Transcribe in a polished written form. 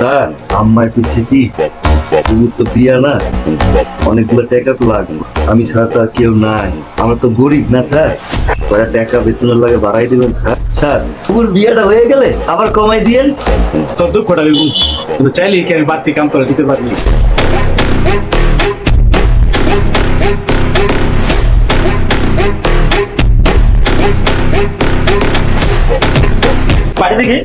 Sir আমার পিছিয়ে কি তুমি তো বিয়া না, অনেকগুলো টাকা তো লাগবে। আমি ছাড়া তো আর কেউ নাই, আমরা তো গরিব না স্যার। কয়েক টাকা বেতনের লাগে বাড়াই দিবেন স্যার। স্যার তোমার বিয়েটা হয়ে গেলে আবার কমাই দিয়েন। তোর দুঃখটা আমি বুঝি, কিন্তু চাইলে কি আমি বাড়তি কাম করে দিতে পারি? পারি দেখি।